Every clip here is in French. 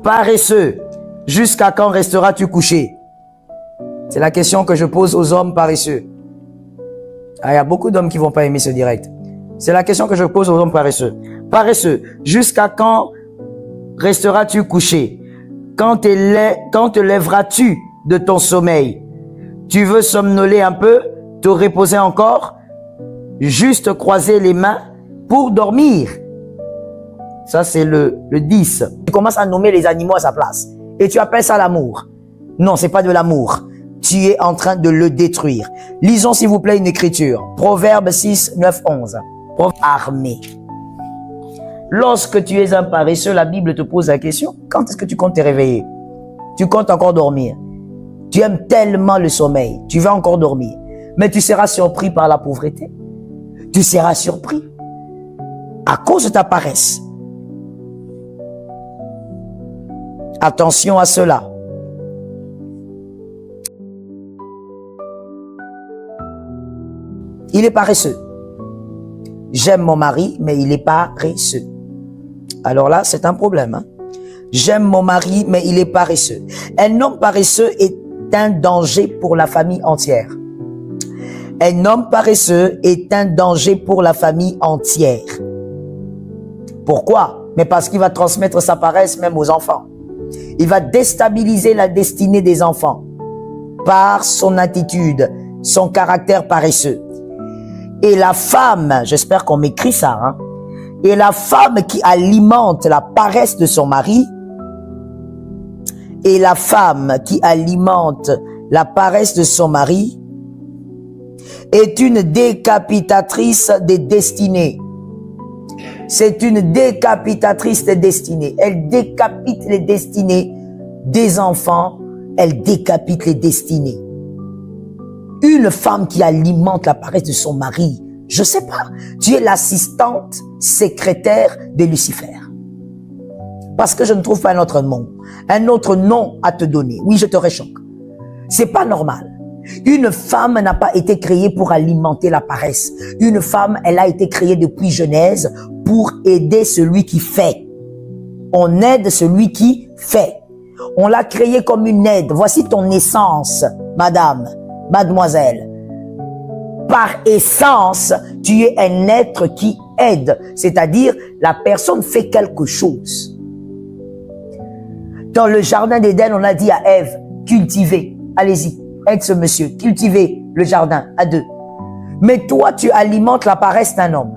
Paresseux, jusqu'à quand resteras-tu couché? C'est la question que je pose aux hommes paresseux. Ah, il y a beaucoup d'hommes qui vont pas aimer ce direct. C'est la question que je pose aux hommes paresseux. Paresseux, jusqu'à quand resteras-tu couché? Quand te lèveras-tu de ton sommeil? Tu veux somnoler un peu, te reposer encore, juste croiser les mains pour dormir. Ça, c'est le 10. Tu commences à nommer les animaux à sa place. Et tu appelles ça l'amour. Non, c'est pas de l'amour. Tu es en train de le détruire. Lisons s'il vous plaît une écriture. Proverbe 6, 9, 11. Armé. Lorsque tu es un paresseux, la Bible te pose la question, quand est-ce que tu comptes te réveiller? Tu comptes encore dormir. Tu aimes tellement le sommeil. Tu vas encore dormir. Mais tu seras surpris par la pauvreté. Tu seras surpris à cause de ta paresse. Attention à cela. Il est paresseux. J'aime mon mari, mais il est paresseux. Alors là, c'est un problème. Hein? J'aime mon mari, mais il est paresseux. Un homme paresseux est un danger pour la famille entière. Un homme paresseux est un danger pour la famille entière. Pourquoi? Mais parce qu'il va transmettre sa paresse même aux enfants. Il va déstabiliser la destinée des enfants par son attitude, son caractère paresseux. Et la femme, j'espère qu'on m'écrit ça, hein, et la femme qui alimente la paresse de son mari, et la femme qui alimente la paresse de son mari, est une décapitatrice des destinées. C'est une décapitatrice des destinées. Elle décapite les destinées des enfants. Elle décapite les destinées. Une femme qui alimente la paresse de son mari, je sais pas, tu es l'assistante secrétaire de Lucifer. Parce que je ne trouve pas un autre nom à te donner. Oui, je te réchoque. C'est pas normal. Une femme n'a pas été créée pour alimenter la paresse. Une femme, elle a été créée depuis Genèse pour aider celui qui fait. On aide celui qui fait. On l'a créée comme une aide. Voici ton essence, madame, mademoiselle. Par essence, tu es un être qui aide. C'est-à-dire, la personne fait quelque chose. Dans le jardin d'Éden, on a dit à Ève, cultivez. Allez-y, aide ce monsieur. Cultivez le jardin à deux. Mais toi, tu alimentes la paresse d'un homme.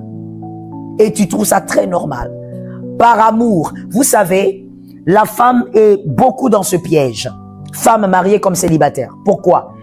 Et tu trouves ça très normal. Par amour. Vous savez, la femme est beaucoup dans ce piège. Femme mariée comme célibataire. Pourquoi?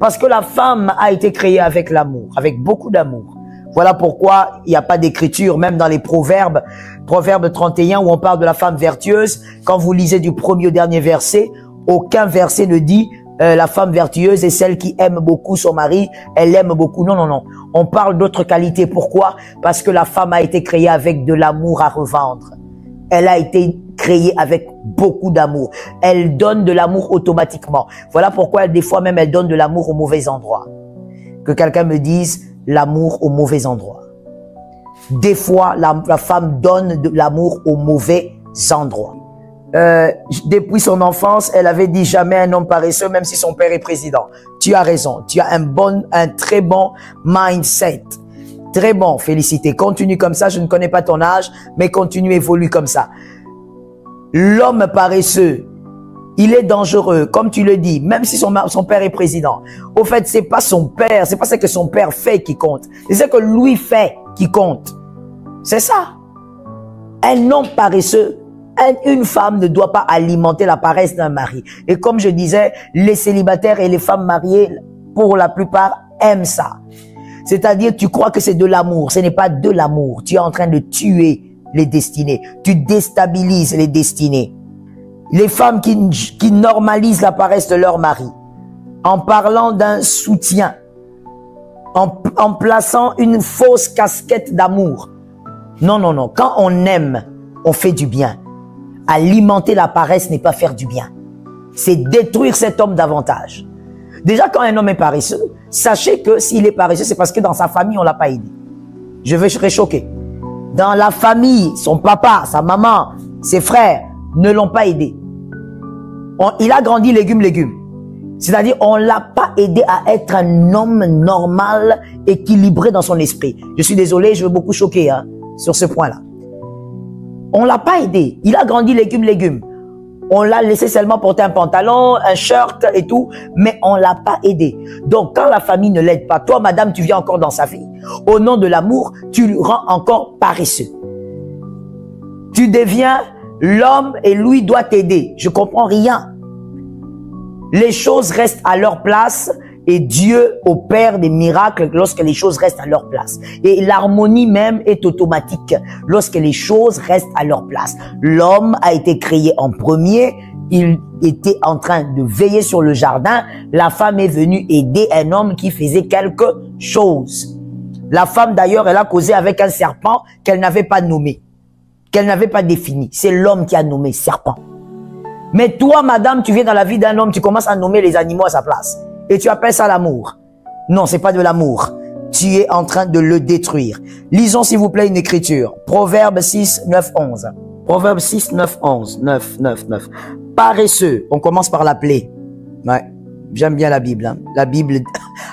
Parce que la femme a été créée avec l'amour, avec beaucoup d'amour. Voilà pourquoi il n'y a pas d'écriture, même dans les proverbes. Proverbe 31 où on parle de la femme vertueuse. Quand vous lisez du premier au dernier verset, aucun verset ne dit la femme vertueuse est celle qui aime beaucoup son mari, elle l'aime beaucoup. Non, non, non. On parle d'autres qualités. Pourquoi? Parce que la femme a été créée avec de l'amour à revendre. Elle a été créée avec beaucoup d'amour. Elle donne de l'amour automatiquement. Voilà pourquoi des fois même elle donne de l'amour au mauvais endroit. Que quelqu'un me dise l'amour au mauvais endroit. Des fois, la femme donne de l'amour au mauvais endroit. Depuis son enfance, elle avait dit jamais un homme paresseux, même si son père est président. Tu as raison. Tu as un très bon mindset. Très bon. Félicité. Continue comme ça. Je ne connais pas ton âge, mais continue, évolue comme ça. L'homme paresseux, il est dangereux, comme tu le dis, même si son père est président. Au fait, c'est pas son père, c'est pas ce que son père fait qui compte. C'est ce que lui fait qui compte. C'est ça. Un homme paresseux, une femme ne doit pas alimenter la paresse d'un mari. Et comme je disais, les célibataires et les femmes mariées, pour la plupart, aiment ça. C'est-à-dire, tu crois que c'est de l'amour. Ce n'est pas de l'amour. Tu es en train de tuer les destinées. Tu déstabilises les destinées. Les femmes qui normalisent la paresse de leur mari, en parlant d'un soutien, en plaçant une fausse casquette d'amour. Non, non, non. Quand on aime, on fait du bien. Alimenter la paresse n'est pas faire du bien. C'est détruire cet homme davantage. Déjà, quand un homme est paresseux, sachez que s'il est paresseux, c'est parce que dans sa famille, on l'a pas aidé. Je serai choqué. Dans la famille, son papa, sa maman, ses frères ne l'ont pas aidé. Il a grandi légumes. C'est-à-dire, on l'a pas aidé à être un homme normal, équilibré dans son esprit. Je suis désolé, je veux beaucoup choquer sur ce point-là. On l'a pas aidé. Il a grandi légumes. On l'a laissé seulement porter un pantalon, un shirt et tout, mais on l'a pas aidé. Donc, quand la famille ne l'aide pas, toi, madame, tu viens encore dans sa vie. Au nom de l'amour, tu le rends encore paresseux. Tu deviens l'homme et lui doit t'aider. Je comprends rien. Les choses restent à leur place et Dieu opère des miracles lorsque les choses restent à leur place. Et l'harmonie même est automatique lorsque les choses restent à leur place. L'homme a été créé en premier. Il était en train de veiller sur le jardin. La femme est venue aider un homme qui faisait quelque chose. La femme d'ailleurs, elle a causé avec un serpent qu'elle n'avait pas nommé, qu'elle n'avait pas défini. C'est l'homme qui a nommé serpent. Mais toi, madame, tu viens dans la vie d'un homme, tu commences à nommer les animaux à sa place. Et tu appelles ça l'amour. Non, c'est pas de l'amour. Tu es en train de le détruire. Lisons s'il vous plaît une écriture. Proverbe 6, 9, 11. Proverbe 6, 9, 11. 9. Paresseux. On commence par l'appeler. Ouais. J'aime bien la Bible. Hein. La Bible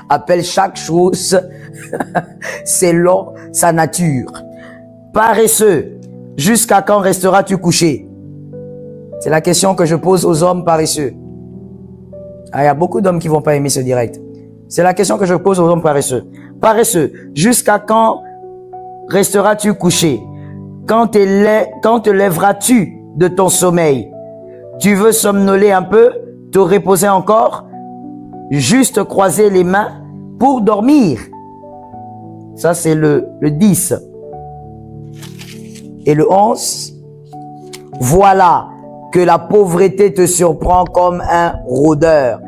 appelle chaque chose selon sa nature. Paresseux. Jusqu'à quand resteras-tu couché? C'est la question que je pose aux hommes paresseux. Ah, il y a beaucoup d'hommes qui vont pas aimer ce direct. C'est la question que je pose aux hommes paresseux. Paresseux, jusqu'à quand resteras-tu couché? Quand te lèveras-tu de ton sommeil? Tu veux somnoler un peu, te reposer encore, juste croiser les mains pour dormir. Ça, c'est le 10. Et le 11. Voilà que la pauvreté te surprend comme un rôdeur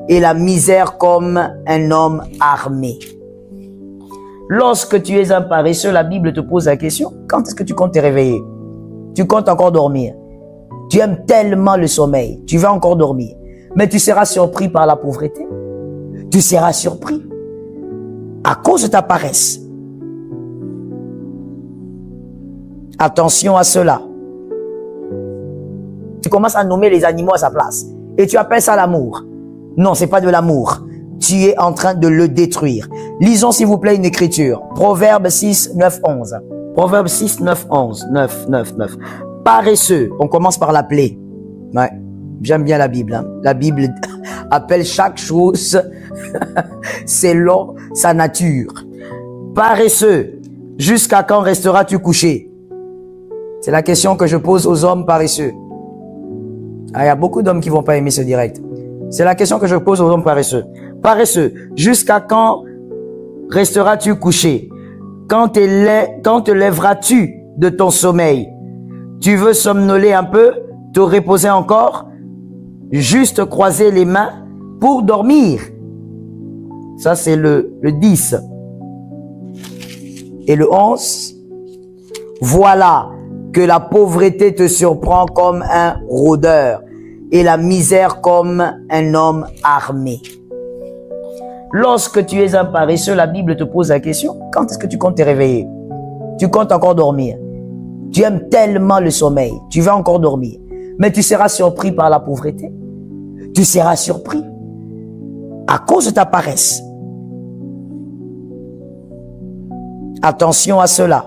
et la misère comme un homme armé. Lorsque tu es un paresseux, la Bible te pose la question, quand est-ce que tu comptes te réveiller? Tu comptes encore dormir. Tu aimes tellement le sommeil, tu vas encore dormir. Mais tu seras surpris par la pauvreté. Tu seras surpris à cause de ta paresse. Attention à cela. Tu commences à nommer les animaux à sa place. Et tu appelles ça l'amour. Non, c'est pas de l'amour. Tu es en train de le détruire. Lisons s'il vous plaît une écriture. Proverbe 6, 9, 11. Proverbe 6, 9, 11. 9. Paresseux. On commence par l'appeler. Ouais. J'aime bien la Bible. Hein. La Bible appelle chaque chose selon sa nature. Paresseux. Jusqu'à quand resteras-tu couché? C'est la question que je pose aux hommes paresseux. Ah, il y a beaucoup d'hommes qui vont pas aimer ce direct. C'est la question que je pose aux hommes paresseux. Paresseux, jusqu'à quand resteras-tu couché? Quand te lèveras-tu de ton sommeil? Tu veux somnoler un peu, te reposer encore, juste croiser les mains pour dormir. Ça, c'est le 10. Et le 11. Voilà que la pauvreté te surprend comme un rôdeur et la misère comme un homme armé. Lorsque tu es un paresseux, la Bible te pose la question, quand est-ce que tu comptes te réveiller? Tu comptes encore dormir. Tu aimes tellement le sommeil, tu vas encore dormir. Mais tu seras surpris par la pauvreté. Tu seras surpris à cause de ta paresse. Attention à cela.